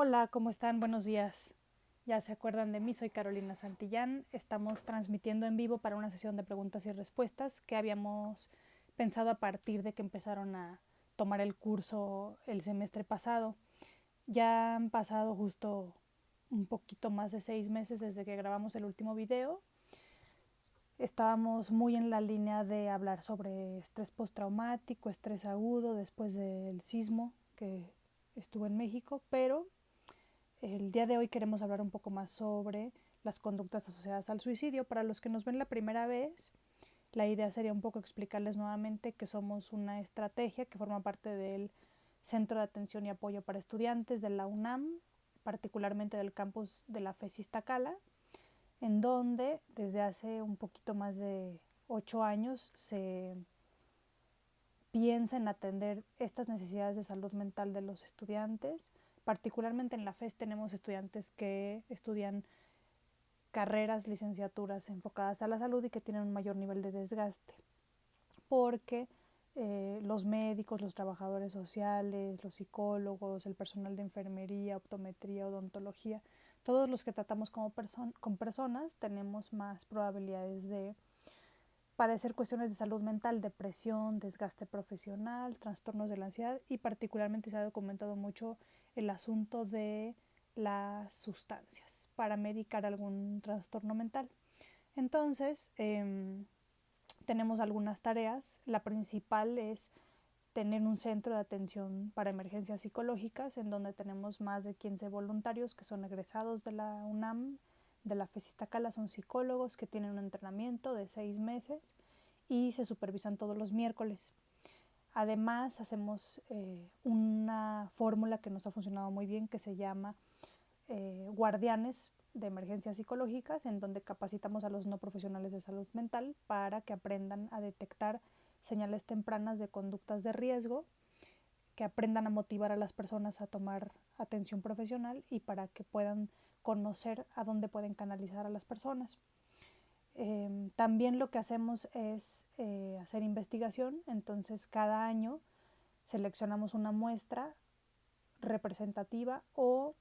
Hola, ¿cómo están? Buenos días. Ya se acuerdan de mí, soy Carolina Santillán. Estamos transmitiendo en vivo para una sesión de preguntas y respuestas que habíamos pensado a partir de que empezaron a tomar el curso el semestre pasado. Ya han pasado justo un poquito más de 6 meses desde que grabamos el último video. Estábamos muy en la línea de hablar sobre estrés postraumático, estrés agudo después del sismo que estuvo en México, pero el día de hoy queremos hablar un poco más sobre las conductas asociadas al suicidio. Para los que nos ven la primera vez, la idea sería un poco explicarles nuevamente que somos una estrategia que forma parte del Centro de Atención y Apoyo para Estudiantes de la UNAM, particularmente del campus de la FES Iztacala, en donde desde hace un poquito más de 8 años se piensa en atender estas necesidades de salud mental de los estudiantes. Particularmente en la FES tenemos estudiantes que estudian carreras, licenciaturas enfocadas a la salud y que tienen un mayor nivel de desgaste, porque los médicos, los trabajadores sociales, los psicólogos, el personal de enfermería, optometría, odontología, todos los que tratamos con personas tenemos más probabilidades de padecer cuestiones de salud mental, depresión, desgaste profesional, trastornos de la ansiedad, y particularmente se ha documentado mucho el asunto de las sustancias para medicar algún trastorno mental. Entonces, tenemos algunas tareas. La principal es tener un centro de atención para emergencias psicológicas en donde tenemos más de 15 voluntarios que son egresados de la UNAM, de la FES Iztacala. Son psicólogos que tienen un entrenamiento de 6 meses y se supervisan todos los miércoles. Además, hacemos una fórmula que nos ha funcionado muy bien que se llama guardianes de emergencias psicológicas, en donde capacitamos a los no profesionales de salud mental para que aprendan a detectar señales tempranas de conductas de riesgo, que aprendan a motivar a las personas a tomar atención profesional y para que puedan conocer a dónde pueden canalizar a las personas. También lo que hacemos es hacer investigación. Entonces cada año seleccionamos una muestra representativa o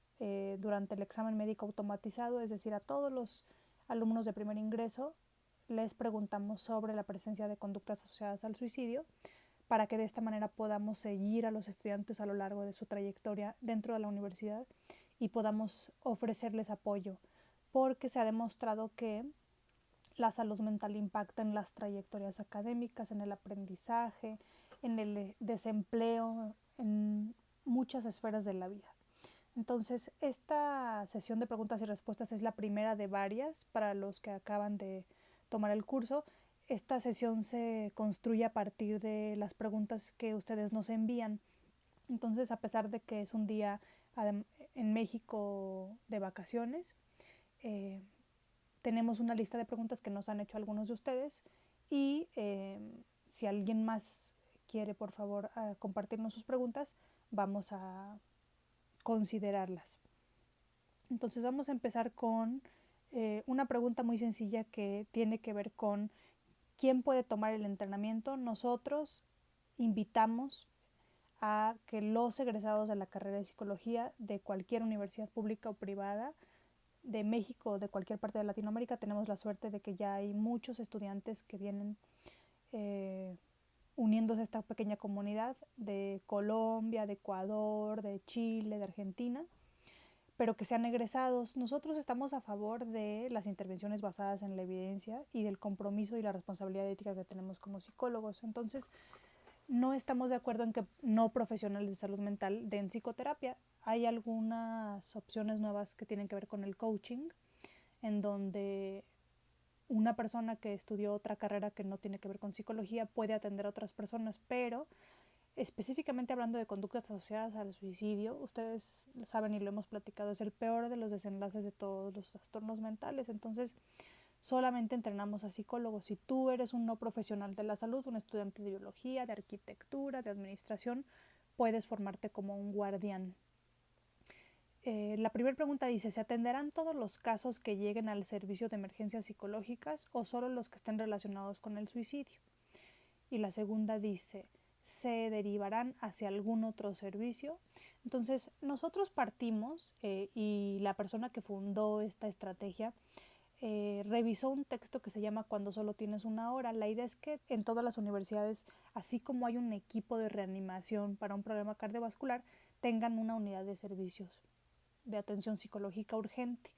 durante el examen médico automatizado, es decir, a todos los alumnos de primer ingreso les preguntamos sobre la presencia de conductas asociadas al suicidio, para que de esta manera podamos seguir a los estudiantes a lo largo de su trayectoria dentro de la universidad y podamos ofrecerles apoyo, porque se ha demostrado que la salud mental impacta en las trayectorias académicas, en el aprendizaje, en el desempleo, en muchas esferas de la vida. Entonces, esta sesión de preguntas y respuestas es la primera de varias para los que acaban de tomar el curso. Esta sesión se construye a partir de las preguntas que ustedes nos envían. Entonces, a pesar de que es un día en México de vacaciones, eh, tenemos una lista de preguntas que nos han hecho algunos de ustedes, y si alguien más quiere, por favor, compartirnos sus preguntas, vamos a considerarlas. Entonces vamos a empezar con una pregunta muy sencilla que tiene que ver con quién puede tomar el entrenamiento. Nosotros invitamos a que los egresados de la carrera de psicología de cualquier universidad pública o privada de México o de cualquier parte de Latinoamérica, tenemos la suerte de que ya hay muchos estudiantes que vienen uniéndose a esta pequeña comunidad de Colombia, de Ecuador, de Chile, de Argentina, pero que sean egresados. Nosotros estamos a favor de las intervenciones basadas en la evidencia y del compromiso y la responsabilidad ética que tenemos como psicólogos. Entonces, no estamos de acuerdo en que no profesionales de salud mental den psicoterapia. Hay algunas opciones nuevas que tienen que ver con el coaching, en donde una persona que estudió otra carrera que no tiene que ver con psicología puede atender a otras personas, pero específicamente hablando de conductas asociadas al suicidio, ustedes saben y lo hemos platicado, es el peor de los desenlaces de todos los trastornos mentales. Entonces, solamente entrenamos a psicólogos. Si tú eres un no profesional de la salud, un estudiante de biología, de arquitectura, de administración, puedes formarte como un guardián. La primera pregunta dice, ¿se atenderán todos los casos que lleguen al servicio de emergencias psicológicas o solo los que estén relacionados con el suicidio? Y la segunda dice, ¿se derivarán hacia algún otro servicio? Entonces, nosotros partimos y la persona que fundó esta estrategia revisó un texto que se llama Cuando solo tienes una hora. La idea es que en todas las universidades, así como hay un equipo de reanimación para un problema cardiovascular, tengan una unidad de servicios de atención psicológica urgente.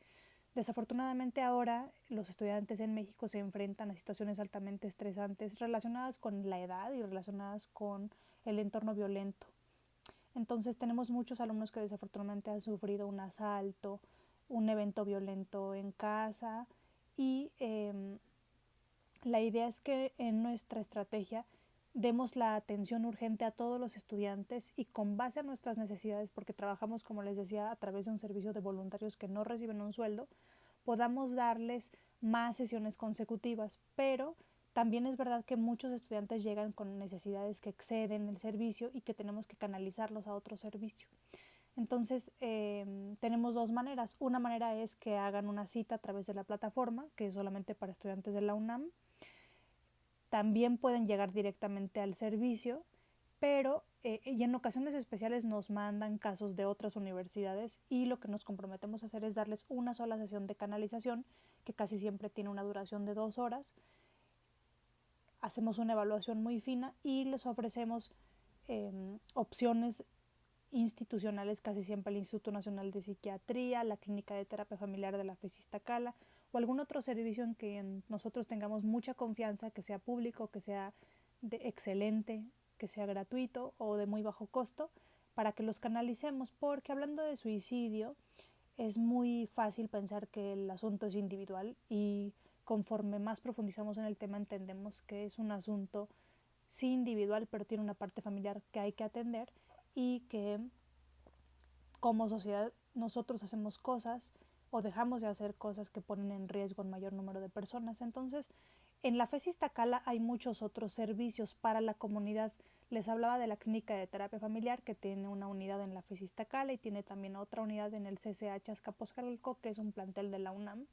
Desafortunadamente ahora los estudiantes en México se enfrentan a situaciones altamente estresantes relacionadas con la edad y relacionadas con el entorno violento. Entonces tenemos muchos alumnos que desafortunadamente han sufrido un asalto, un evento violento en casa y la idea es que en nuestra estrategia demos la atención urgente a todos los estudiantes y con base a nuestras necesidades, porque trabajamos, como les decía, a través de un servicio de voluntarios que no reciben un sueldo, podamos darles más sesiones consecutivas, pero también es verdad que muchos estudiantes llegan con necesidades que exceden el servicio y que tenemos que canalizarlos a otro servicio. Entonces, tenemos dos maneras. Una manera es que hagan una cita a través de la plataforma, que es solamente para estudiantes de la UNAM. También pueden llegar directamente al servicio, pero y en ocasiones especiales nos mandan casos de otras universidades y lo que nos comprometemos a hacer es darles una sola sesión de canalización que casi siempre tiene una duración de 2 horas. Hacemos una evaluación muy fina y les ofrecemos opciones institucionales, casi siempre el Instituto Nacional de Psiquiatría, la Clínica de Terapia Familiar de la FES Iztacala o algún otro servicio en que nosotros tengamos mucha confianza, que sea público, que sea excelente, que sea gratuito o de muy bajo costo, para que los canalicemos, porque hablando de suicidio es muy fácil pensar que el asunto es individual y conforme más profundizamos en el tema entendemos que es un asunto sí individual, pero tiene una parte familiar que hay que atender y que como sociedad nosotros hacemos cosas o dejamos de hacer cosas que ponen en riesgo al mayor número de personas. Entonces, en la FES Iztacala hay muchos otros servicios para la comunidad. Les hablaba de la clínica de terapia familiar que tiene una unidad en la FES Iztacala y tiene también otra unidad en el CCH Azcapotzalco, que es un plantel de la UNAM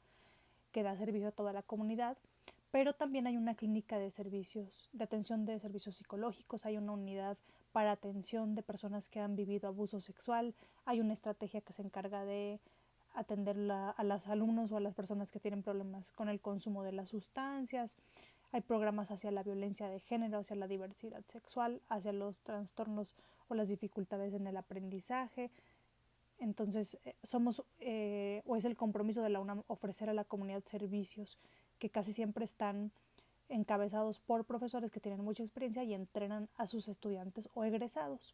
que da servicio a toda la comunidad, pero también hay una clínica de servicios, de atención de servicios psicológicos, hay una unidad para atención de personas que han vivido abuso sexual, hay una estrategia que se encarga de atender a los alumnos o a las personas que tienen problemas con el consumo de las sustancias, hay programas hacia la violencia de género, hacia la diversidad sexual, hacia los trastornos o las dificultades en el aprendizaje. Entonces, o es el compromiso de la UNAM ofrecer a la comunidad servicios que casi siempre están encabezados por profesores que tienen mucha experiencia y entrenan a sus estudiantes o egresados.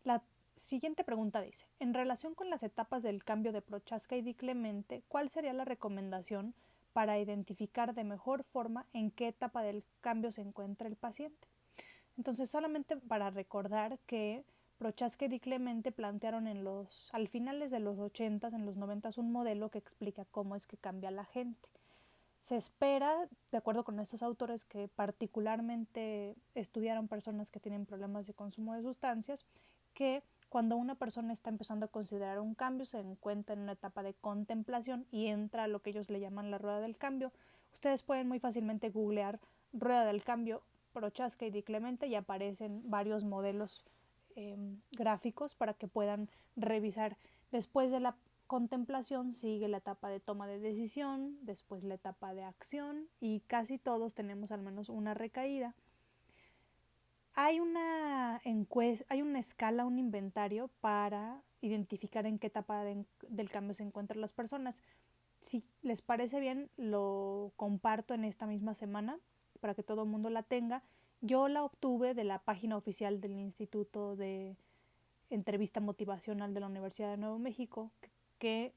La siguiente pregunta dice, en relación con las etapas del cambio de Prochaska y Di Clemente, ¿cuál sería la recomendación para identificar de mejor forma en qué etapa del cambio se encuentra el paciente? Entonces, solamente para recordar que Prochaska y Di Clemente plantearon al finales de los 80s, en los 90s, un modelo que explica cómo es que cambia la gente. Se espera, de acuerdo con estos autores que particularmente estudiaron personas que tienen problemas de consumo de sustancias, que cuando una persona está empezando a considerar un cambio se encuentra en una etapa de contemplación y entra a lo que ellos le llaman la rueda del cambio. Ustedes pueden muy fácilmente googlear rueda del cambio Prochaska y Di Clemente y aparecen varios modelos gráficos para que puedan revisar. Después de la contemplación sigue la etapa de toma de decisión, después la etapa de acción y casi todos tenemos al menos una recaída. Hay una escala, un inventario para identificar en qué etapa del cambio se encuentran las personas. Si les parece bien, lo comparto en esta misma semana para que todo el mundo la tenga. Yo la obtuve de la página oficial del Instituto de Entrevista Motivacional de la Universidad de Nuevo México, que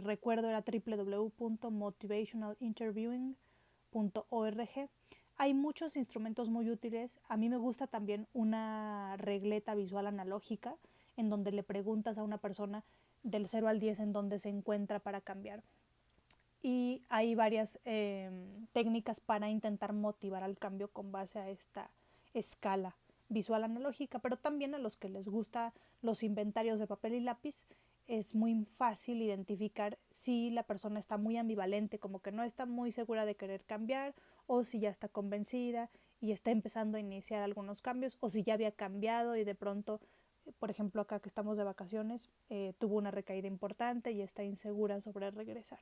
recuerdo era www.motivationalinterviewing.org. Hay muchos instrumentos muy útiles. A mí me gusta también una regleta visual analógica en donde le preguntas a una persona del 0 al 10 en dónde se encuentra para cambiar. Y hay varias técnicas para intentar motivar al cambio con base a esta escala visual analógica, pero también a los que les gusta los inventarios de papel y lápiz es muy fácil identificar si la persona está muy ambivalente, como que no está muy segura de querer cambiar, o si ya está convencida y está empezando a iniciar algunos cambios, o si ya había cambiado y de pronto Por ejemplo, acá que estamos de vacaciones, tuvo una recaída importante y está insegura sobre regresar.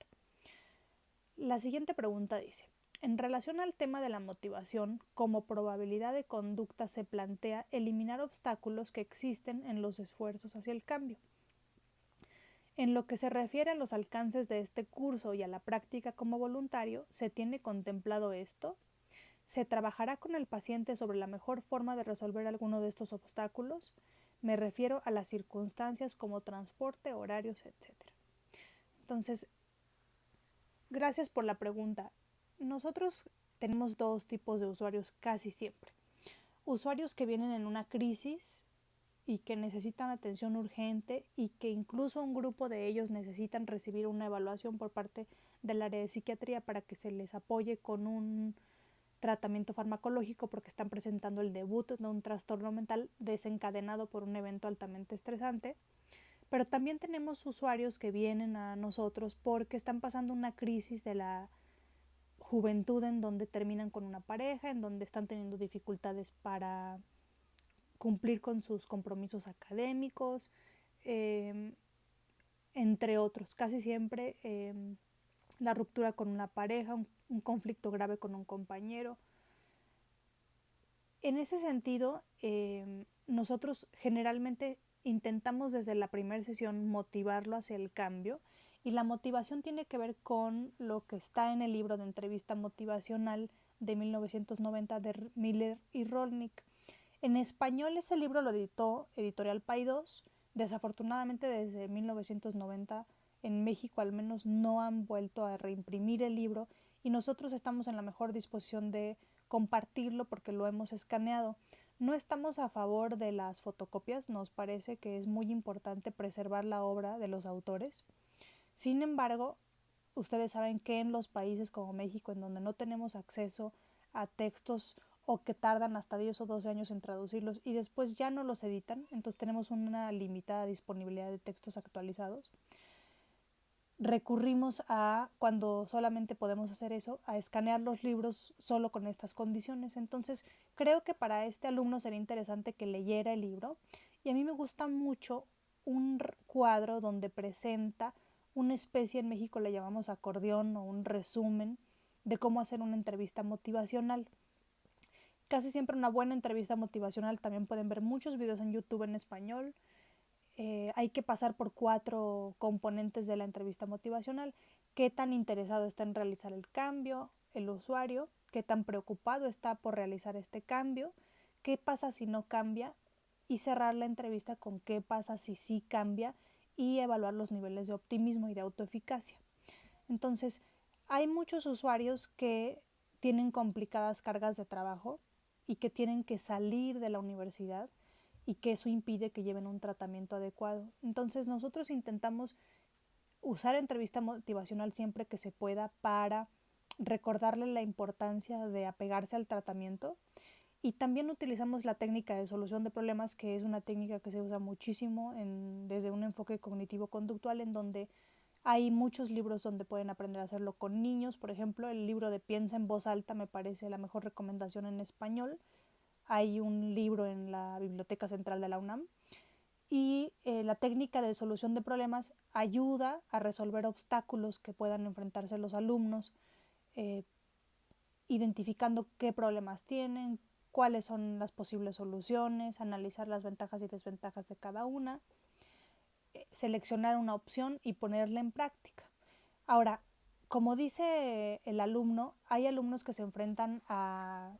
La siguiente pregunta dice, en relación al tema de la motivación, como probabilidad de conducta se plantea eliminar obstáculos que existen en los esfuerzos hacia el cambio. En lo que se refiere a los alcances de este curso y a la práctica como voluntario, ¿se tiene contemplado esto? ¿Se trabajará con el paciente sobre la mejor forma de resolver alguno de estos obstáculos? Me refiero a las circunstancias como transporte, horarios, etc. Entonces, gracias por la pregunta. Nosotros tenemos dos tipos de usuarios casi siempre. Usuarios que vienen en una crisis y que necesitan atención urgente y que incluso un grupo de ellos necesitan recibir una evaluación por parte del área de psiquiatría para que se les apoye con un tratamiento farmacológico porque están presentando el debut de un trastorno mental desencadenado por un evento altamente estresante. Pero también tenemos usuarios que vienen a nosotros porque están pasando una crisis de la juventud en donde terminan con una pareja, en donde están teniendo dificultades para cumplir con sus compromisos académicos, entre otros. Casi siempre la ruptura con una pareja, un conflicto grave con un compañero. En ese sentido, nosotros generalmente intentamos desde la primera sesión motivarlo hacia el cambio, y la motivación tiene que ver con lo que está en el libro de entrevista motivacional de 1990 de Miller y Rolnick. En español ese libro lo editó Editorial Paidós. Desafortunadamente desde 1990 en México al menos no han vuelto a reimprimir el libro, y nosotros estamos en la mejor disposición de compartirlo porque lo hemos escaneado. No estamos a favor de las fotocopias, nos parece que es muy importante preservar la obra de los autores. Sin embargo, ustedes saben que en los países como México, en donde no tenemos acceso a textos o que tardan hasta 10 o 12 años en traducirlos y después ya no los editan, entonces tenemos una limitada disponibilidad de textos actualizados. Recurrimos a, cuando solamente podemos hacer eso, a escanear los libros solo con estas condiciones. Entonces creo que para este alumno sería interesante que leyera el libro, y a mí me gusta mucho un cuadro donde presenta una especie, en México le llamamos acordeón, o un resumen de cómo hacer una entrevista motivacional. Casi siempre una buena entrevista motivacional, también pueden ver muchos videos en YouTube en español. Hay que pasar por 4 componentes de la entrevista motivacional: qué tan interesado está en realizar el cambio el usuario, qué tan preocupado está por realizar este cambio, qué pasa si no cambia, y cerrar la entrevista con qué pasa si sí cambia, y evaluar los niveles de optimismo y de autoeficacia. Entonces, hay muchos usuarios que tienen complicadas cargas de trabajo y que tienen que salir de la universidad, y que eso impide que lleven un tratamiento adecuado. Entonces nosotros intentamos usar entrevista motivacional siempre que se pueda para recordarle la importancia de apegarse al tratamiento, y también utilizamos la técnica de solución de problemas, que es una técnica que se usa muchísimo desde un enfoque cognitivo-conductual, en donde hay muchos libros donde pueden aprender a hacerlo con niños. Por ejemplo, el libro de Piensa en voz alta me parece la mejor recomendación en español. Hay un libro en la Biblioteca Central de la UNAM, y la técnica de solución de problemas ayuda a resolver obstáculos que puedan enfrentarse los alumnos, eh, identificando qué problemas tienen, cuáles son las posibles soluciones, analizar las ventajas y desventajas de cada una, seleccionar una opción y ponerla en práctica. Ahora, como dice el alumno, hay alumnos que se enfrentan a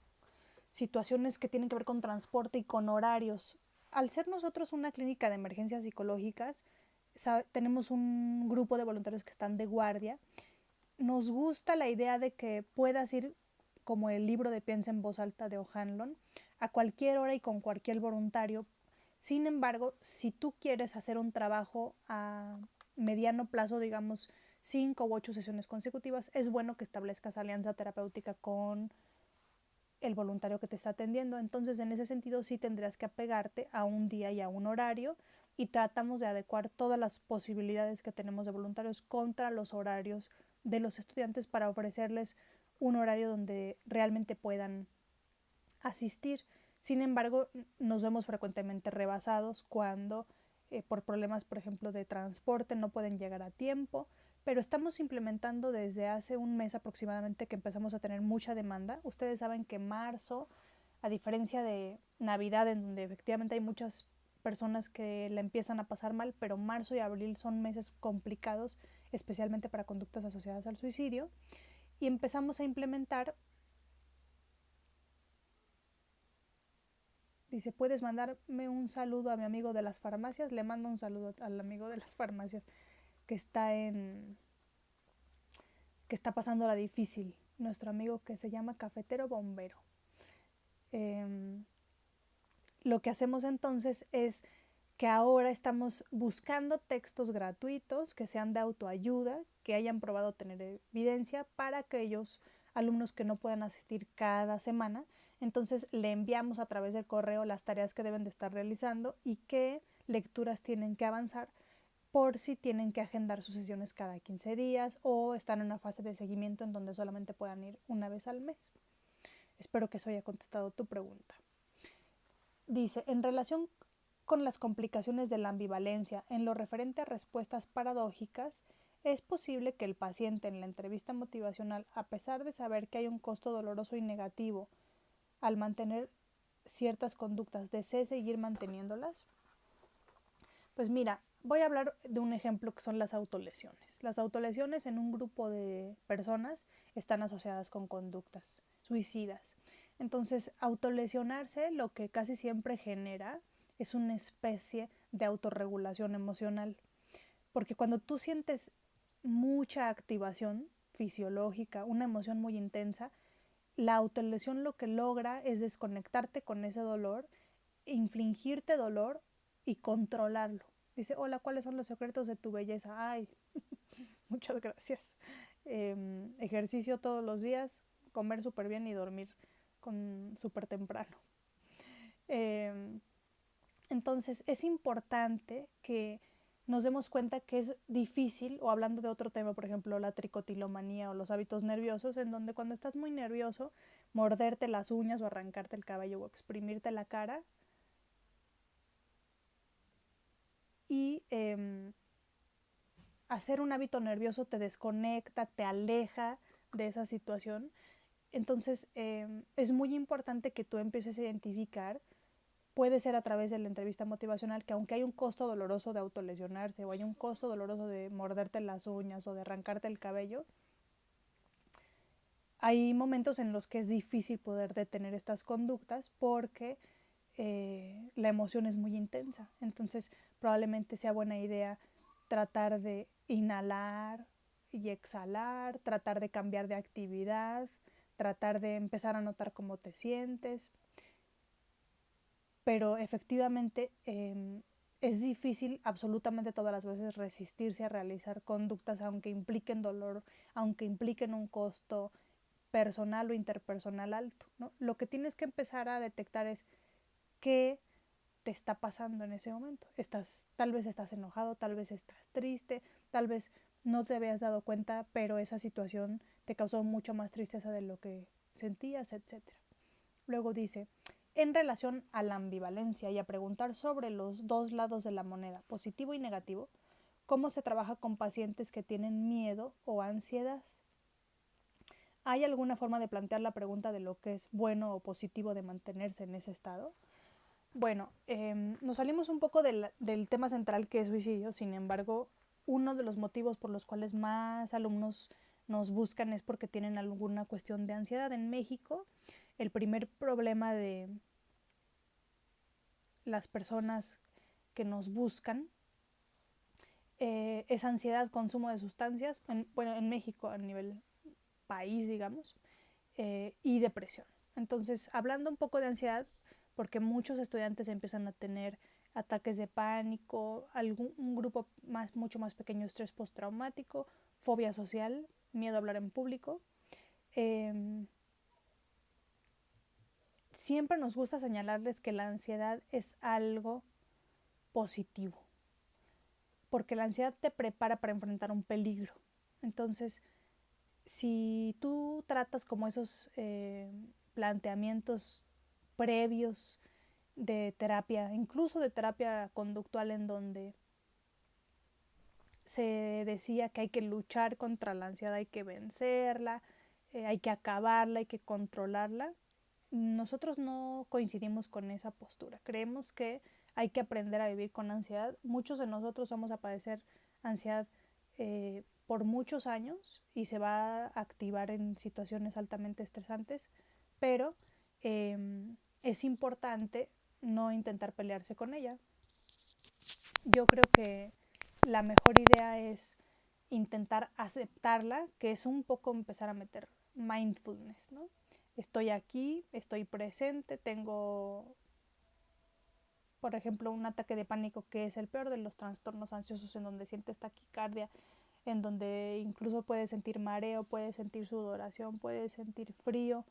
situaciones que tienen que ver con transporte y con horarios. Al ser nosotros una clínica de emergencias psicológicas, tenemos un grupo de voluntarios que están de guardia. Nos gusta la idea de que puedas ir, como el libro de Piensa en voz alta de O'Hanlon, a cualquier hora y con cualquier voluntario. Sin embargo, si tú quieres hacer un trabajo a mediano plazo, digamos 5 u 8 sesiones consecutivas, es bueno que establezcas alianza terapéutica con el voluntario que te está atendiendo. Entonces, en ese sentido, sí tendrías que apegarte a un día y a un horario, y tratamos de adecuar todas las posibilidades que tenemos de voluntarios contra los horarios de los estudiantes para ofrecerles un horario donde realmente puedan asistir. Sin embargo, nos vemos frecuentemente rebasados cuando por problemas, por ejemplo, de transporte no pueden llegar a tiempo, pero estamos implementando desde hace un mes aproximadamente que empezamos a tener mucha demanda. Ustedes saben que marzo, a diferencia de Navidad, en donde efectivamente hay muchas personas que la empiezan a pasar mal, pero marzo y abril son meses complicados, especialmente para conductas asociadas al suicidio, y empezamos a implementar. Dice, ¿puedes mandarme un saludo a mi amigo de las farmacias? Le mando un saludo al amigo de las farmacias que que está pasando la difícil. Nuestro amigo que se llama Cafetero Bombero. Lo que hacemos entonces es que ahora estamos buscando textos gratuitos que sean de autoayuda, que hayan probado tener evidencia para aquellos alumnos que no puedan asistir cada semana. Entonces le enviamos a través del correo las tareas que deben de estar realizando y qué lecturas tienen que avanzar por si tienen que agendar sus sesiones cada 15 días o están en una fase de seguimiento en donde solamente puedan ir una vez al mes. Espero que eso haya contestado tu pregunta. Dice, en relación con las complicaciones de la ambivalencia en lo referente a respuestas paradójicas, es posible que el paciente en la entrevista motivacional, a pesar de saber que hay un costo doloroso y negativo al mantener ciertas conductas, desee seguir manteniéndolas. Pues mira, voy a hablar de un ejemplo que son las autolesiones. Las autolesiones en un grupo de personas están asociadas con conductas suicidas. Entonces, autolesionarse lo que casi siempre genera es una especie de autorregulación emocional. Porque cuando tú sientes mucha activación fisiológica, una emoción muy intensa, la autolesión lo que logra es desconectarte con ese dolor, infligirte dolor y controlarlo. Dice, hola, ¿cuáles son los secretos de tu belleza? Ay, muchas gracias. Ejercicio todos los días, comer súper bien y dormir súper temprano. Entonces es importante que nos demos cuenta que es difícil, o hablando de otro tema, por ejemplo, la tricotilomanía o los hábitos nerviosos, en donde cuando estás muy nervioso, morderte las uñas o arrancarte el cabello o exprimirte la cara y hacer un hábito nervioso te desconecta, te aleja de esa situación. Entonces es muy importante que tú empieces a identificar, puede ser a través de la entrevista motivacional, que aunque hay un costo doloroso de autolesionarse o hay un costo doloroso de morderte las uñas o de arrancarte el cabello, hay momentos en los que es difícil poder detener estas conductas porque la emoción es muy intensa. Entonces probablemente sea buena idea tratar de inhalar y exhalar, tratar de cambiar de actividad, tratar de empezar a notar cómo te sientes. Pero efectivamente es difícil absolutamente todas las veces resistirse a realizar conductas aunque impliquen dolor, aunque impliquen un costo personal o interpersonal alto, ¿no? Lo que tienes que empezar a detectar es qué te está pasando en ese momento. Tal vez estás enojado, tal vez estás triste, tal vez no te habías dado cuenta, pero esa situación te causó mucho más tristeza de lo que sentías, etc. Luego dice, en relación a la ambivalencia y a preguntar sobre los dos lados de la moneda, positivo y negativo, ¿cómo se trabaja con pacientes que tienen miedo o ansiedad? ¿Hay alguna forma de plantear la pregunta de lo que es bueno o positivo de mantenerse en ese estado? Bueno, nos salimos un poco del tema central que es suicidio. Sin embargo, uno de los motivos por los cuales más alumnos nos buscan es porque tienen alguna cuestión de ansiedad. En México, el primer problema de las personas que nos buscan es ansiedad, consumo de sustancias, en México a nivel país, digamos, y depresión. Entonces, hablando un poco de ansiedad, porque muchos estudiantes empiezan a tener ataques de pánico, un grupo mucho más pequeño, estrés postraumático, fobia social, miedo a hablar en público. Siempre nos gusta señalarles que la ansiedad es algo positivo, porque la ansiedad te prepara para enfrentar un peligro. Entonces, si tú tratas como esos planteamientos previos de terapia, incluso de terapia conductual, en donde se decía que hay que luchar contra la ansiedad, hay que vencerla, hay que acabarla, hay que controlarla. Nosotros no coincidimos con esa postura. Creemos que hay que aprender a vivir con ansiedad. Muchos de nosotros vamos a padecer ansiedad por muchos años y se va a activar en situaciones altamente estresantes, pero es importante no intentar pelearse con ella. Yo creo que la mejor idea es intentar aceptarla, que es un poco empezar a meter mindfulness, ¿no? Estoy aquí, estoy presente, tengo, por ejemplo, un ataque de pánico, que es el peor de los trastornos ansiosos, en donde sientes taquicardia, en donde incluso puedes sentir mareo, puedes sentir sudoración, puedes sentir frío.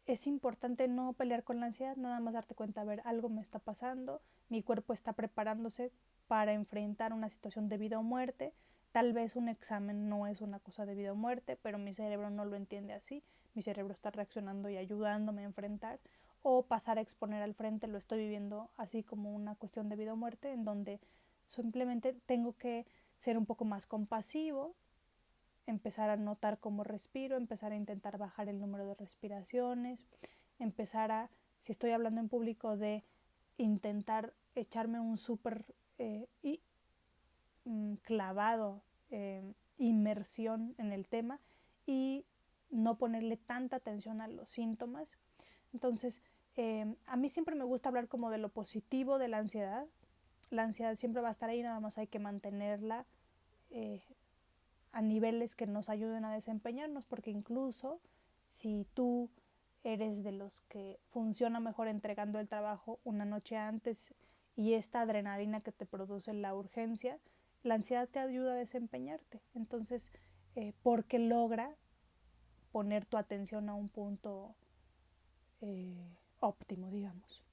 Es importante no pelear con la ansiedad, nada más darte cuenta, a ver, algo me está pasando, mi cuerpo está preparándose para enfrentar una situación de vida o muerte. Tal vez un examen no es una cosa de vida o muerte, pero mi cerebro no lo entiende así, mi cerebro está reaccionando y ayudándome a enfrentar, o pasar a exponer al frente lo estoy viviendo así como una cuestión de vida o muerte, en donde simplemente tengo que ser un poco más compasivo, empezar a notar cómo respiro, empezar a intentar bajar el número de respiraciones, empezar a, si estoy hablando en público, de intentar echarme un súper clavado, inmersión en el tema, y no ponerle tanta atención a los síntomas. Entonces, a mí siempre me gusta hablar como de lo positivo de la ansiedad. La ansiedad siempre va a estar ahí, nada más hay que mantenerla a niveles que nos ayuden a desempeñarnos, porque incluso si tú eres de los que funciona mejor entregando el trabajo una noche antes, y esta adrenalina que te produce la urgencia, la ansiedad te ayuda a desempeñarte. Entonces, porque logra poner tu atención a un punto óptimo, digamos.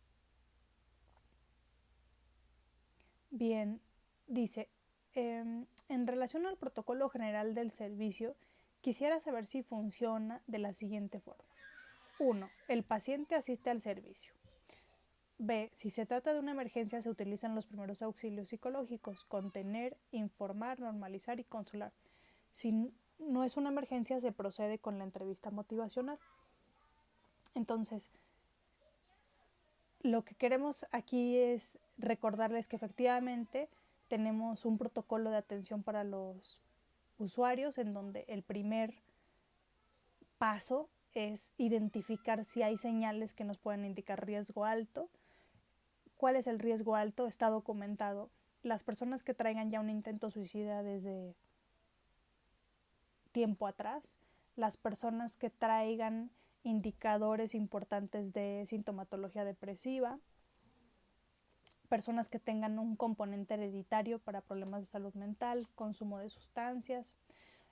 Bien, dice, en relación al protocolo general del servicio, quisiera saber si funciona de la siguiente forma. 1. El paciente asiste al servicio. B. Si se trata de una emergencia, se utilizan los primeros auxilios psicológicos: contener, informar, normalizar y consolar. Si no es una emergencia, se procede con la entrevista motivacional. Entonces, lo que queremos aquí es recordarles que efectivamente tenemos un protocolo de atención para los usuarios, en donde el primer paso es identificar si hay señales que nos pueden indicar riesgo alto. ¿Cuál es el riesgo alto? Está documentado. Las personas que traigan ya un intento suicida desde tiempo atrás, las personas que traigan indicadores importantes de sintomatología depresiva, personas que tengan un componente hereditario para problemas de salud mental, consumo de sustancias,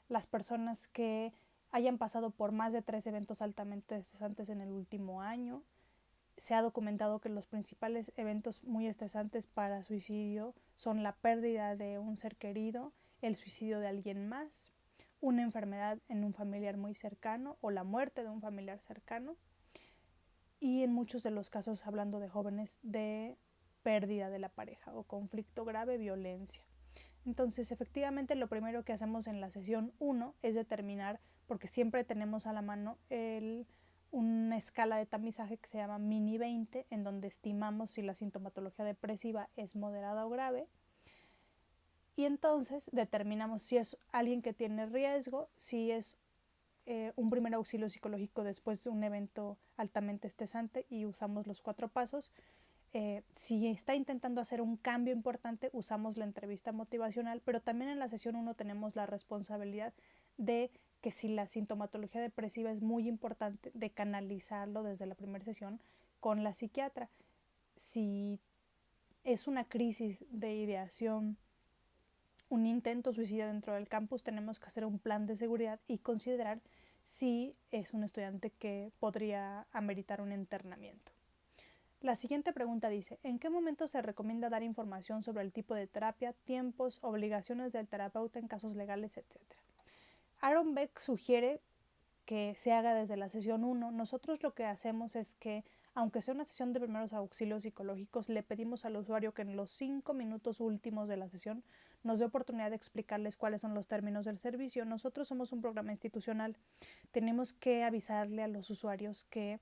las personas que hayan pasado por más de 3 eventos altamente estresantes en el último año. Se ha documentado que los principales eventos muy estresantes para suicidio son la pérdida de un ser querido, el suicidio de alguien más, una enfermedad en un familiar muy cercano o la muerte de un familiar cercano, y en muchos de los casos, hablando de jóvenes, de pérdida de la pareja o conflicto grave, violencia. Entonces, efectivamente, lo primero que hacemos en la sesión 1 es determinar, porque siempre tenemos a la mano una escala de tamizaje que se llama Mini 20, en donde estimamos si la sintomatología depresiva es moderada o grave, y entonces determinamos si es alguien que tiene riesgo, si es un primer auxilio psicológico después de un evento altamente estresante, y usamos los 4 pasos. Si está intentando hacer un cambio importante, usamos la entrevista motivacional, pero también en la sesión 1 tenemos la responsabilidad de que, si la sintomatología depresiva es muy importante, de canalizarlo desde la primera sesión con la psiquiatra. Si es una crisis de ideación, un intento suicida dentro del campus, tenemos que hacer un plan de seguridad y considerar si es un estudiante que podría ameritar un internamiento. La siguiente pregunta dice: ¿en qué momento se recomienda dar información sobre el tipo de terapia, tiempos, obligaciones del terapeuta en casos legales, etcétera? Aaron Beck sugiere que se haga desde la sesión 1. Nosotros lo que hacemos es que, aunque sea una sesión de primeros auxilios psicológicos, le pedimos al usuario que en los 5 minutos últimos de la sesión nos dé oportunidad de explicarles cuáles son los términos del servicio. Nosotros somos un programa institucional. Tenemos que avisarle a los usuarios que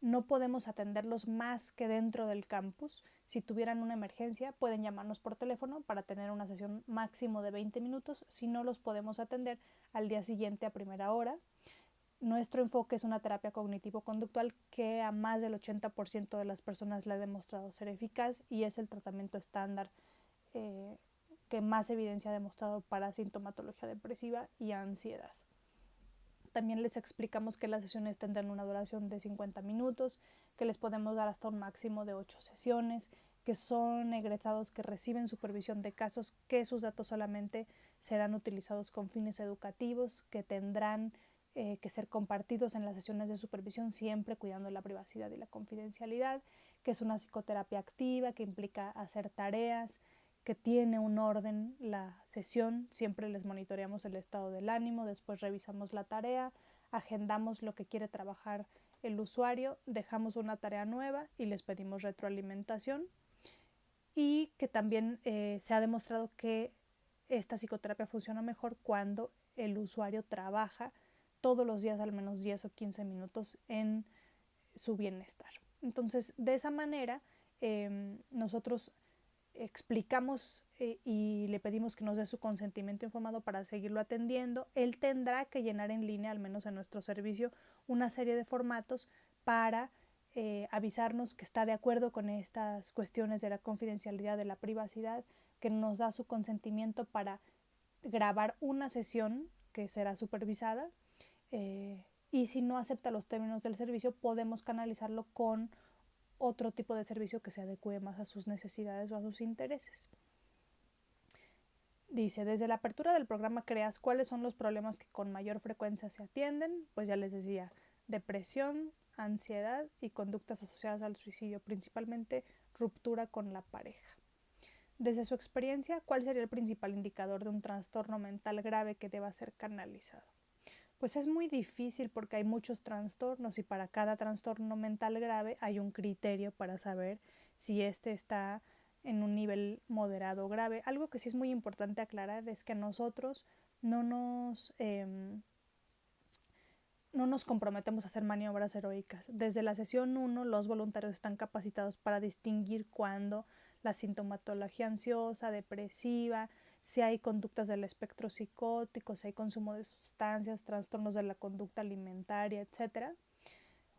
no podemos atenderlos más que dentro del campus. Si tuvieran una emergencia, pueden llamarnos por teléfono para tener una sesión máximo de 20 minutos. Si no, los podemos atender al día siguiente a primera hora. Nuestro enfoque es una terapia cognitivo-conductual que a más del 80% de las personas le ha demostrado ser eficaz y es el tratamiento estándar que más evidencia ha demostrado para sintomatología depresiva y ansiedad. También les explicamos que las sesiones tendrán una duración de 50 minutos, que les podemos dar hasta un máximo de 8 sesiones, que son egresados que reciben supervisión de casos, que sus datos solamente serán utilizados con fines educativos, que tendrán que ser compartidos en las sesiones de supervisión, siempre cuidando la privacidad y la confidencialidad, que es una psicoterapia activa, que implica hacer tareas, que tiene un orden la sesión, siempre les monitoreamos el estado del ánimo, después revisamos la tarea, agendamos lo que quiere trabajar el usuario, dejamos una tarea nueva y les pedimos retroalimentación, y que también se ha demostrado que esta psicoterapia funciona mejor cuando el usuario trabaja todos los días al menos 10 o 15 minutos en su bienestar. Entonces, de esa manera, nosotros explicamos y le pedimos que nos dé su consentimiento informado para seguirlo atendiendo. Él tendrá que llenar en línea, al menos en nuestro servicio, una serie de formatos para avisarnos que está de acuerdo con estas cuestiones de la confidencialidad, de la privacidad, que nos da su consentimiento para grabar una sesión que será supervisada, y si no acepta los términos del servicio, podemos canalizarlo con otro tipo de servicio que se adecue más a sus necesidades o a sus intereses. Dice, desde la apertura del programa CREAS, ¿cuáles son los problemas que con mayor frecuencia se atienden? Pues ya les decía, depresión, ansiedad y conductas asociadas al suicidio, principalmente ruptura con la pareja. Desde su experiencia, ¿cuál sería el principal indicador de un trastorno mental grave que deba ser canalizado? Pues es muy difícil porque hay muchos trastornos y para cada trastorno mental grave hay un criterio para saber si este está en un nivel moderado o grave. Algo que sí es muy importante aclarar es que a nosotros no nos comprometemos a hacer maniobras heroicas. Desde la sesión 1 los voluntarios están capacitados para distinguir cuando la sintomatología ansiosa, depresiva, si hay conductas del espectro psicótico, si hay consumo de sustancias, trastornos de la conducta alimentaria, etcétera,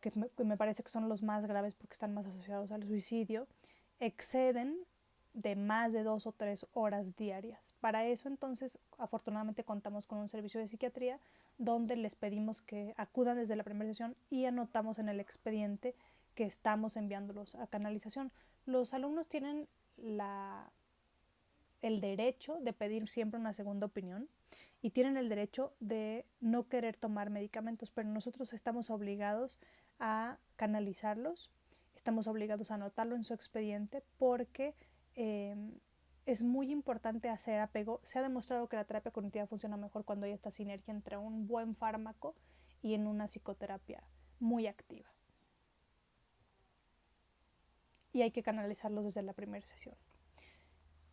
que me parece que son los más graves porque están más asociados al suicidio, exceden de más de 2 o 3 horas diarias. Para eso, entonces, afortunadamente contamos con un servicio de psiquiatría donde les pedimos que acudan desde la primera sesión y anotamos en el expediente que estamos enviándolos a canalización. Los alumnos tienen el derecho de pedir siempre una segunda opinión y tienen el derecho de no querer tomar medicamentos, pero nosotros estamos obligados a canalizarlos, estamos obligados a anotarlo en su expediente porque es muy importante hacer apego. Se ha demostrado que la terapia cognitiva funciona mejor cuando hay esta sinergia entre un buen fármaco y en una psicoterapia muy activa. Y hay que canalizarlos desde la primera sesión.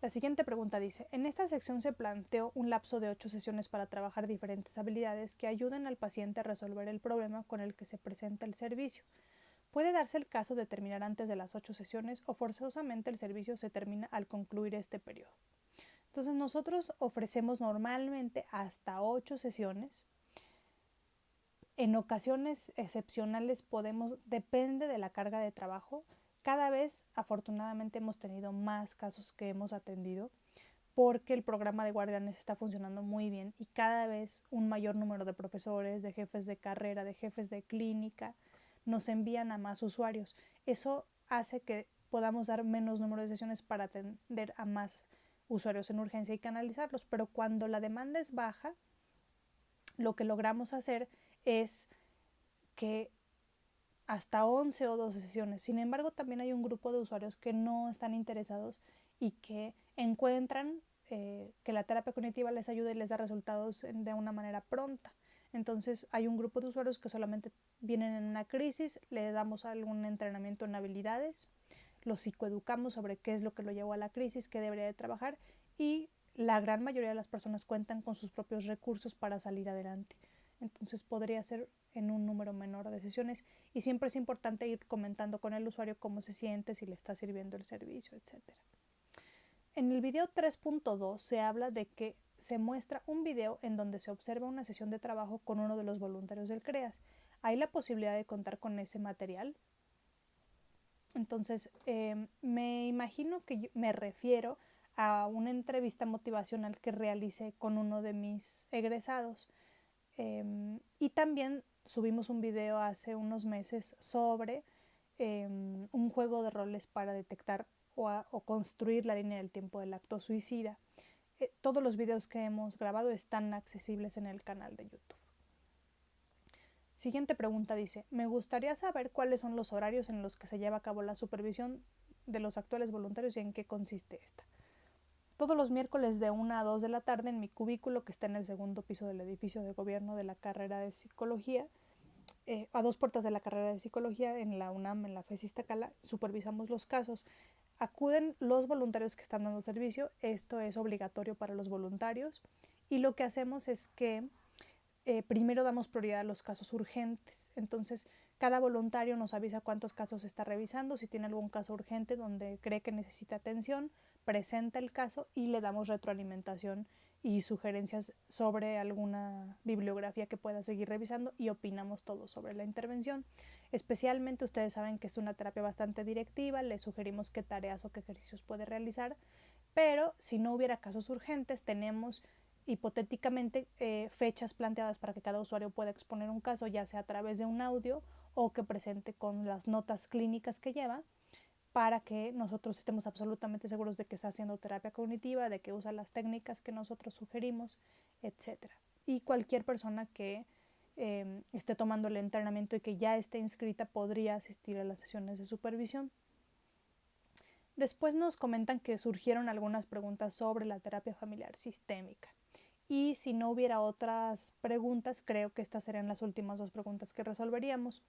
La siguiente pregunta dice, en esta sección se planteó un lapso de 8 sesiones para trabajar diferentes habilidades que ayuden al paciente a resolver el problema con el que se presenta el servicio. Puede darse el caso de terminar antes de las 8 sesiones o forzosamente el servicio se termina al concluir este periodo. Entonces nosotros ofrecemos normalmente hasta 8 sesiones. En ocasiones excepcionales depende de la carga de trabajo. Cada vez, afortunadamente, hemos tenido más casos que hemos atendido porque el programa de guardianes está funcionando muy bien y cada vez un mayor número de profesores, de jefes de carrera, de jefes de clínica nos envían a más usuarios. Eso hace que podamos dar menos número de sesiones para atender a más usuarios en urgencia y canalizarlos, pero cuando la demanda es baja, lo que logramos hacer es que hasta 11 o 12 sesiones. Sin embargo, también hay un grupo de usuarios que no están interesados y que encuentran que la terapia cognitiva les ayuda y les da resultados de una manera pronta. Entonces hay un grupo de usuarios que solamente vienen en una crisis, le damos algún entrenamiento en habilidades, los psicoeducamos sobre qué es lo que lo llevó a la crisis, qué debería de trabajar, y la gran mayoría de las personas cuentan con sus propios recursos para salir adelante. Entonces podría ser en un número menor de sesiones, y siempre es importante ir comentando con el usuario cómo se siente, si le está sirviendo el servicio, etc. En el video 3.2 se habla de que se muestra un video en donde se observa una sesión de trabajo con uno de los voluntarios del CREAS. ¿Hay la posibilidad de contar con ese material? Entonces, me imagino que me refiero a una entrevista motivacional que realicé con uno de mis egresados. Y también subimos un video hace unos meses sobre un juego de roles para detectar o construir la línea del tiempo del acto suicida. Todos los videos que hemos grabado están accesibles en el canal de YouTube. Siguiente pregunta dice, me gustaría saber cuáles son los horarios en los que se lleva a cabo la supervisión de los actuales voluntarios y en qué consiste esta. Todos los miércoles de 1 a 2 de la tarde en mi cubículo, que está en el segundo piso del edificio de gobierno de la carrera de psicología, a 2 puertas de la carrera de psicología en la UNAM, en la FES Iztacala, supervisamos los casos. Acuden los voluntarios que están dando servicio, esto es obligatorio para los voluntarios, y lo que hacemos es que primero damos prioridad a los casos urgentes. Entonces, cada voluntario nos avisa cuántos casos está revisando, si tiene algún caso urgente donde cree que necesita atención, presenta el caso y le damos retroalimentación y sugerencias sobre alguna bibliografía que pueda seguir revisando, y opinamos todo sobre la intervención. Especialmente ustedes saben que es una terapia bastante directiva, le sugerimos qué tareas o qué ejercicios puede realizar, pero si no hubiera casos urgentes, tenemos hipotéticamente fechas planteadas para que cada usuario pueda exponer un caso, ya sea a través de un audio o que presente con las notas clínicas que lleva, para que nosotros estemos absolutamente seguros de que está haciendo terapia cognitiva, de que usa las técnicas que nosotros sugerimos, etc. Y cualquier persona que esté tomando el entrenamiento y que ya esté inscrita podría asistir a las sesiones de supervisión. Después nos comentan que surgieron algunas preguntas sobre la terapia familiar sistémica. Y si no hubiera otras preguntas, creo que estas serían las últimas 2 preguntas que resolveríamos.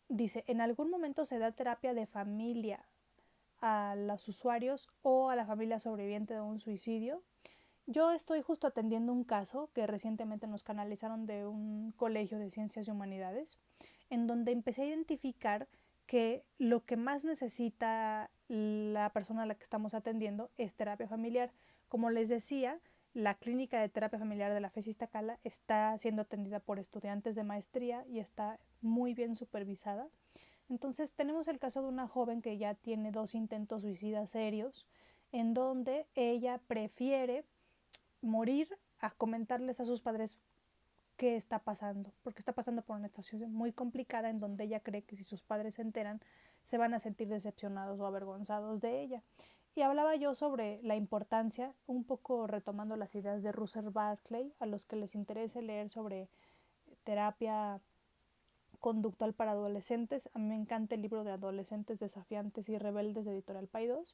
Dice, ¿en algún momento se da terapia de familia a los usuarios o a la familia sobreviviente de un suicidio? Yo estoy justo atendiendo un caso que recientemente nos canalizaron de un colegio de ciencias y humanidades, en donde empecé a identificar que lo que más necesita la persona a la que estamos atendiendo es terapia familiar. Como les decía, la clínica de terapia familiar de la FES Iztacala está siendo atendida por estudiantes de maestría y está muy bien supervisada. Entonces tenemos el caso de una joven que ya tiene 2 intentos suicidas serios, en donde ella prefiere morir a comentarles a sus padres qué está pasando, porque está pasando por una situación muy complicada en donde ella cree que si sus padres se enteran se van a sentir decepcionados o avergonzados de ella. Y hablaba yo sobre la importancia, un poco retomando las ideas de Russell Barclay, a los que les interese leer sobre terapia conductual para adolescentes. A mí me encanta el libro de Adolescentes Desafiantes y Rebeldes de Editorial Paidós,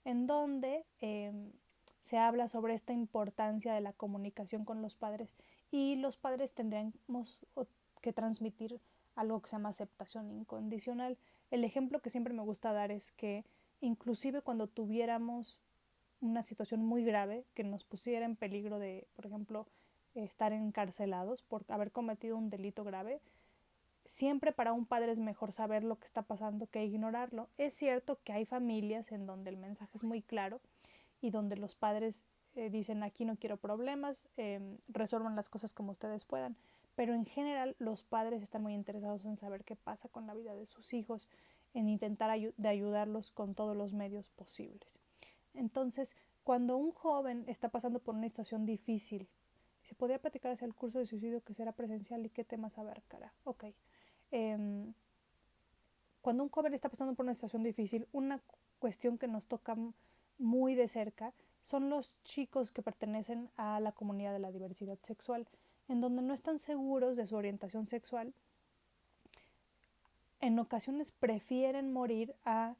en donde se habla sobre esta importancia de la comunicación con los padres, y los padres tendríamos que transmitir algo que se llama aceptación incondicional. El ejemplo que siempre me gusta dar es que inclusive cuando tuviéramos una situación muy grave que nos pusiera en peligro de, por ejemplo, estar encarcelados por haber cometido un delito grave, siempre para un padre es mejor saber lo que está pasando que ignorarlo. Es cierto que hay familias en donde el mensaje es muy claro y donde los padres dicen aquí no quiero problemas, resuelvan las cosas como ustedes puedan, pero en general los padres están muy interesados en saber qué pasa con la vida de sus hijos, en intentar de ayudarlos con todos los medios posibles. Entonces, cuando un joven está pasando por una situación difícil, se podría platicar hacia el curso de suicidio que será presencial y qué temas abarcará. Ok. Cuando un joven está pasando por una situación difícil, una cuestión que nos toca muy de cerca son los chicos que pertenecen a la comunidad de la diversidad sexual, en donde no están seguros de su orientación sexual. En ocasiones prefieren morir a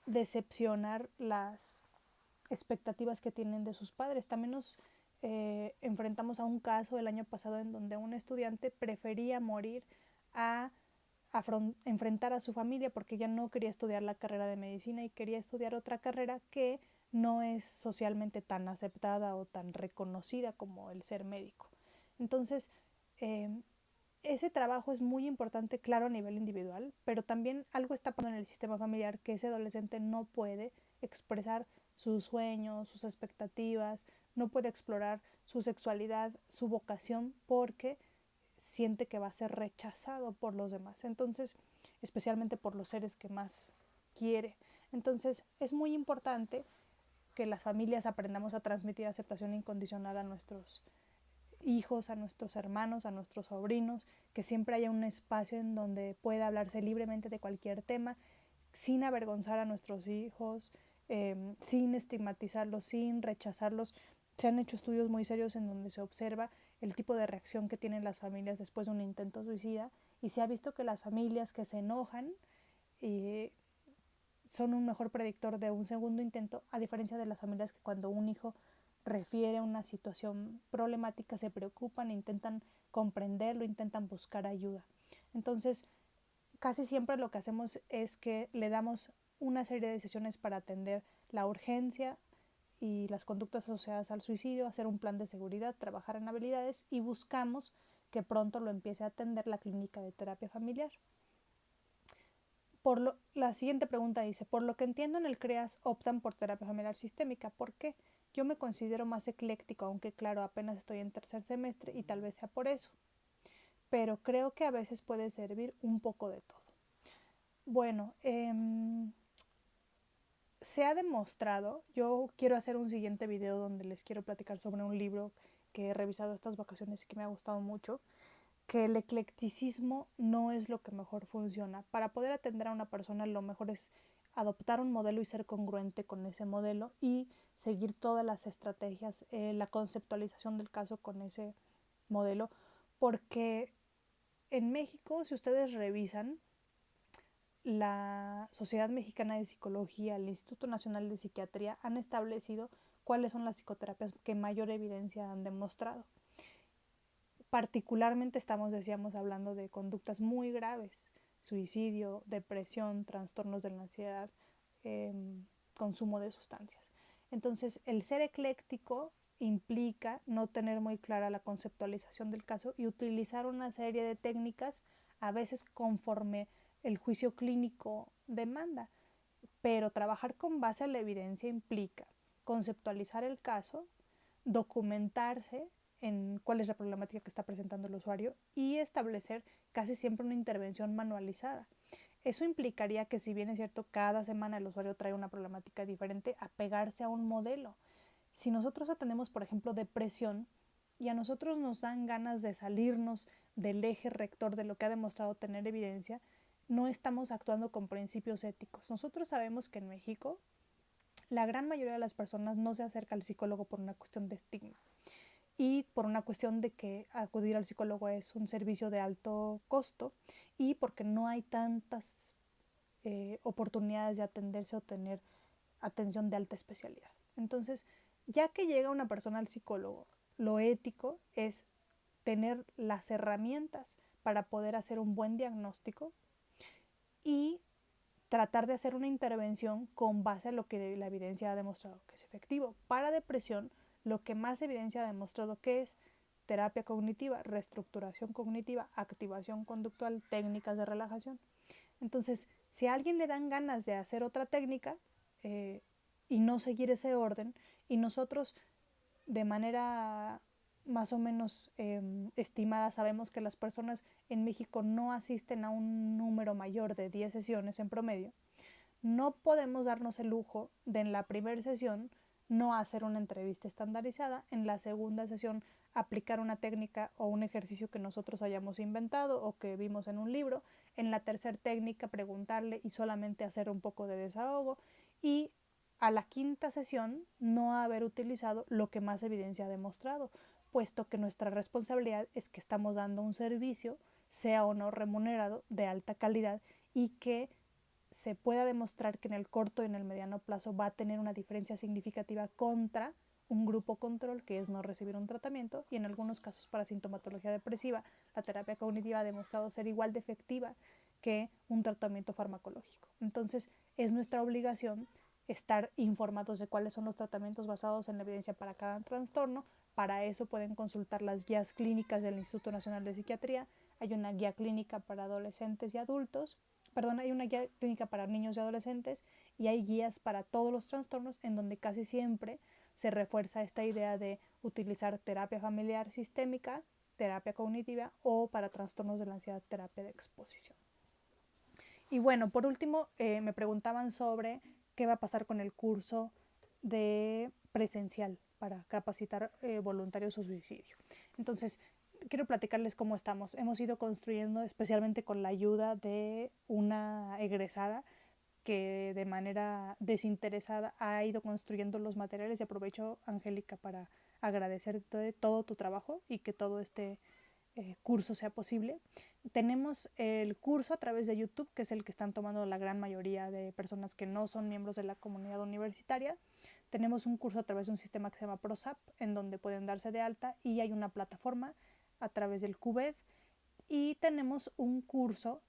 decepcionar las expectativas que tienen de sus padres. También nos enfrentamos a un caso el año pasado en donde un estudiante prefería morir a enfrentar a su familia porque ella no quería estudiar la carrera de medicina y quería estudiar otra carrera que no es socialmente tan aceptada o tan reconocida como el ser médico. Entonces, ese trabajo es muy importante, claro, a nivel individual, pero también algo está pasando en el sistema familiar que ese adolescente no puede expresar sus sueños, sus expectativas, no puede explorar su sexualidad, su vocación, porque siente que va a ser rechazado por los demás. Entonces, especialmente por los seres que más quiere. Entonces, es muy importante que las familias aprendamos a transmitir aceptación incondicional a nuestros hijos, a nuestros hermanos, a nuestros sobrinos, que siempre haya un espacio en donde pueda hablarse libremente de cualquier tema, sin avergonzar a nuestros hijos, sin estigmatizarlos, sin rechazarlos. Se han hecho estudios muy serios en donde se observa el tipo de reacción que tienen las familias después de un intento suicida y se ha visto que las familias que se enojan son un mejor predictor de un segundo intento, a diferencia de las familias que cuando un hijo refiere una situación problemática se preocupan, intentan comprenderlo, intentan buscar ayuda. Entonces, casi siempre lo que hacemos es que le damos una serie de sesiones para atender la urgencia y las conductas asociadas al suicidio, hacer un plan de seguridad, trabajar en habilidades y buscamos que pronto lo empiece a atender la clínica de terapia familiar. La siguiente pregunta dice, por lo que entiendo en el CREAS optan por terapia familiar sistémica. ¿Por qué? Yo me considero más ecléctico, aunque claro, apenas estoy en tercer semestre y tal vez sea por eso. Pero creo que a veces puede servir un poco de todo. Bueno, se ha demostrado, yo quiero hacer un siguiente video donde les quiero platicar sobre un libro que he revisado estas vacaciones y que me ha gustado mucho, que el eclecticismo no es lo que mejor funciona. Para poder atender a una persona lo mejor es adoptar un modelo y ser congruente con ese modelo y seguir todas las estrategias, la conceptualización del caso con ese modelo, porque en México, si ustedes revisan, la Sociedad Mexicana de Psicología, el Instituto Nacional de Psiquiatría han establecido cuáles son las psicoterapias que mayor evidencia han demostrado. Particularmente decíamos, hablando de conductas muy graves, suicidio, depresión, trastornos de la ansiedad, consumo de sustancias. Entonces, el ser ecléctico implica no tener muy clara la conceptualización del caso y utilizar una serie de técnicas, a veces conforme el juicio clínico demanda, pero trabajar con base a la evidencia implica conceptualizar el caso, documentarse en cuál es la problemática que está presentando el usuario y establecer casi siempre una intervención manualizada. Eso implicaría que, si bien es cierto, cada semana el usuario trae una problemática diferente, apegarse a un modelo. Si nosotros atendemos, por ejemplo, depresión y a nosotros nos dan ganas de salirnos del eje rector de lo que ha demostrado tener evidencia, no estamos actuando con principios éticos. Nosotros sabemos que en México la gran mayoría de las personas no se acerca al psicólogo por una cuestión de estigma y por una cuestión de que acudir al psicólogo es un servicio de alto costo y porque no hay tantas oportunidades de atenderse o tener atención de alta especialidad. Entonces, ya que llega una persona al psicólogo, lo ético es tener las herramientas para poder hacer un buen diagnóstico y tratar de hacer una intervención con base a lo que la evidencia ha demostrado que es efectivo. Para depresión, lo que más evidencia ha demostrado que es terapia cognitiva, reestructuración cognitiva, activación conductual, técnicas de relajación. Entonces, si a alguien le dan ganas de hacer otra técnica y no seguir ese orden, y nosotros de manera más o menos estimada sabemos que las personas en México no asisten a un número mayor de 10 sesiones en promedio, no podemos darnos el lujo de en la primera sesión no hacer una entrevista estandarizada, en la segunda sesión aplicar una técnica o un ejercicio que nosotros hayamos inventado o que vimos en un libro, en la tercera técnica preguntarle y solamente hacer un poco de desahogo, y a la quinta sesión no haber utilizado lo que más evidencia ha demostrado, puesto que nuestra responsabilidad es que estamos dando un servicio, sea o no remunerado, de alta calidad y que se pueda demostrar que en el corto y en el mediano plazo va a tener una diferencia significativa contra un grupo control, que es no recibir un tratamiento, y en algunos casos para sintomatología depresiva, la terapia cognitiva ha demostrado ser igual de efectiva que un tratamiento farmacológico. Entonces, es nuestra obligación estar informados de cuáles son los tratamientos basados en la evidencia para cada trastorno. Para eso pueden consultar las guías clínicas del Instituto Nacional de Psiquiatría. Hay una guía clínica para adolescentes y adultos, hay una guía clínica para niños y adolescentes, y hay guías para todos los trastornos, en donde casi siempre se refuerza esta idea de utilizar terapia familiar sistémica, terapia cognitiva, o para trastornos de la ansiedad, terapia de exposición. Y bueno, por último, me preguntaban sobre qué va a pasar con el curso de presencial para capacitar voluntarios o suicidio. Entonces, quiero platicarles cómo estamos. Hemos ido construyendo, especialmente con la ayuda de una egresada que de manera desinteresada ha ido construyendo los materiales, y aprovecho, Angélica, para agradecerte todo tu trabajo y que todo este curso sea posible. Tenemos el curso a través de YouTube, que es el que están tomando la gran mayoría de personas que no son miembros de la comunidad universitaria. Tenemos un curso a través de un sistema que se llama ProSap, en donde pueden darse de alta, y hay una plataforma a través del QBED. Y tenemos un curso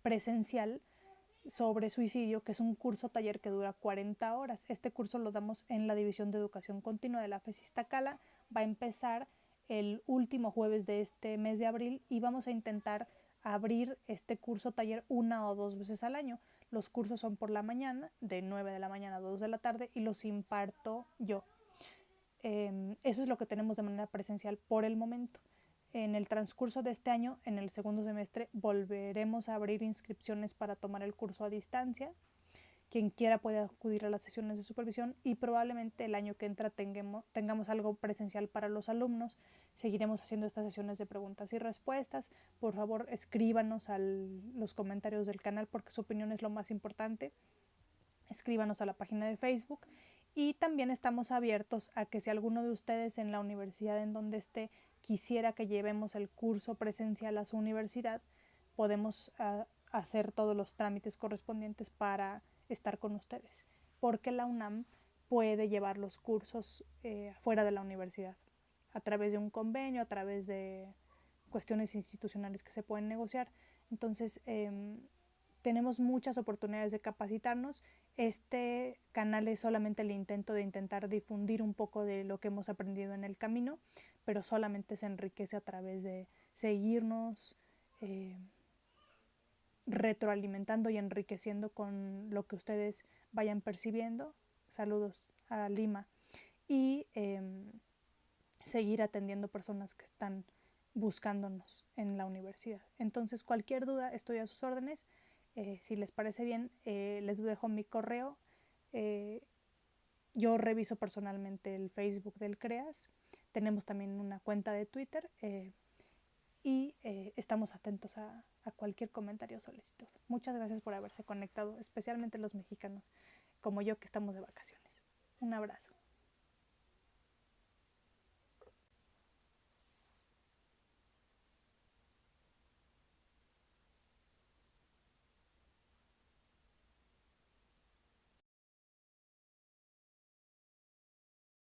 presencial sobre suicidio, que es un curso taller que dura 40 horas. Este curso lo damos en la División de Educación Continua de la FES Iztacala. Va a empezar el último jueves de este mes de abril, y vamos a intentar abrir este curso taller 1 o 2 veces al año. Los cursos son por la mañana, de 9 de la mañana a 2 de la tarde, y los imparto yo. Eso es lo que tenemos de manera presencial por el momento. En el transcurso de este año, en el segundo semestre, volveremos a abrir inscripciones para tomar el curso a distancia. Quien quiera puede acudir a las sesiones de supervisión, y probablemente el año que entra tengamos algo presencial para los alumnos. Seguiremos haciendo estas sesiones de preguntas y respuestas. Por favor, escríbanos a los comentarios del canal, porque su opinión es lo más importante. Escríbanos a la página de Facebook, y también estamos abiertos a que si alguno de ustedes en la universidad en donde esté quisiera que llevemos el curso presencial a su universidad, podemos hacer todos los trámites correspondientes para estar con ustedes, porque la UNAM puede llevar los cursos fuera de la universidad a través de un convenio, a través de cuestiones institucionales que se pueden negociar. Entonces, tenemos muchas oportunidades de capacitarnos. Este canal es solamente el intento de intentar difundir un poco de lo que hemos aprendido en el camino, pero solamente se enriquece a través de seguirnos retroalimentando y enriqueciendo con lo que ustedes vayan percibiendo. Saludos a Lima. Y seguir atendiendo personas que están buscándonos en la universidad. Entonces, cualquier duda, estoy a sus órdenes. Si les parece bien, les dejo mi correo. Yo reviso personalmente el Facebook del CREAS. Tenemos también una cuenta de Twitter, y estamos atentos a cualquier comentario o solicitud. Muchas gracias por haberse conectado, especialmente los mexicanos como yo, que estamos de vacaciones. Un abrazo.